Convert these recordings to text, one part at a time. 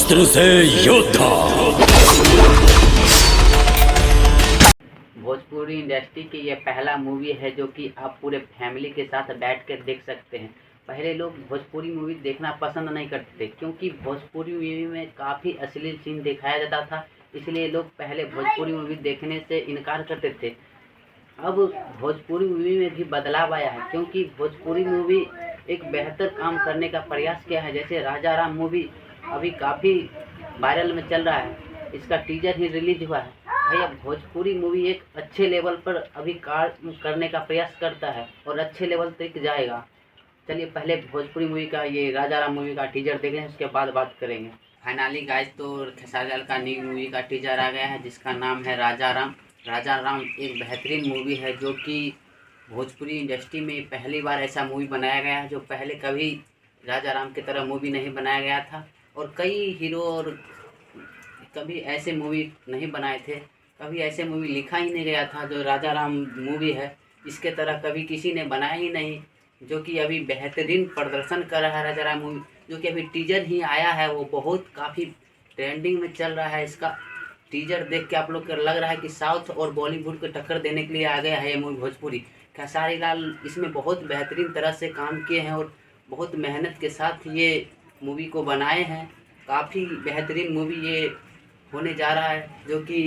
शस्त्र से योद्धा। भोजपुरी इंडस्ट्री की ये पहला मूवी है जो कि आप पूरे फैमिली के साथ बैठ कर देख सकते हैं। पहले लोग भोजपुरी मूवी देखना पसंद नहीं करते थे क्योंकि भोजपुरी मूवी में काफ़ी अश्लील सीन दिखाया जाता था, इसलिए लोग पहले भोजपुरी मूवी देखने से इनकार करते थे। अब भोजपुरी मूवी में भी बदलाव आया है क्योंकि भोजपुरी मूवी एक बेहतर काम करने का प्रयास किया है। जैसे राजा राम मूवी अभी काफ़ी वायरल में चल रहा है, इसका टीजर ही रिलीज हुआ है। भैया भोजपुरी मूवी एक अच्छे लेवल पर अभी कार्य करने का प्रयास करता है और अच्छे लेवल तक जाएगा। चलिए पहले भोजपुरी मूवी का ये राजा राम मूवी का टीजर देख लें, उसके बाद बात करेंगे। फाइनली गाइस तो खेसारी लाल का न्यू मूवी का टीजर आ गया है जिसका नाम है राजा राम। राजा राम एक बेहतरीन मूवी है जो कि भोजपुरी इंडस्ट्री में पहली बार ऐसा मूवी बनाया गया है जो पहले कभी राजा राम की तरह मूवी नहीं बनाया गया था। और कई हीरो और कभी ऐसे मूवी नहीं बनाए थे, कभी ऐसे मूवी लिखा ही नहीं गया था जो राजा राम मूवी है, इसके तरह कभी किसी ने बनाया ही नहीं। जो कि अभी बेहतरीन प्रदर्शन कर रहा है राजा राम मूवी, जो कि अभी टीजर ही आया है, वो बहुत काफ़ी ट्रेंडिंग में चल रहा है। इसका टीजर देख के आप लोग को लग रहा है कि साउथ और बॉलीवुड को टक्कर देने के लिए आ गया है ये मूवी भोजपुरी। खेसारी लाल इसमें बहुत बेहतरीन तरह से काम किए हैं और बहुत मेहनत के साथ ये मूवी को बनाए हैं। काफ़ी बेहतरीन मूवी ये होने जा रहा है जो कि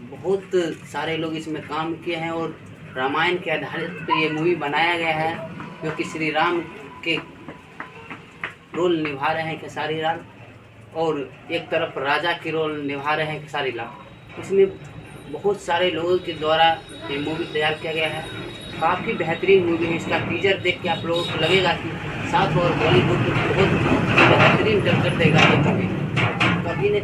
बहुत सारे लोग इसमें काम किए हैं और रामायण के आधारित पर ये मूवी बनाया गया है जो कि श्री राम के रोल निभा रहे हैं खेसारी लाल और एक तरफ राजा के रोल निभा रहे हैं खेसारी लाल। इसमें बहुत सारे लोगों के द्वारा ये मूवी तैयार किया गया है। काफ़ी बेहतरीन मूवी है। इसका टीजर देख के आप लोगों को लगेगा कि साउथ और बॉलीवुड को बहुत बेहतरीन टक्कर देगा ये मूवी।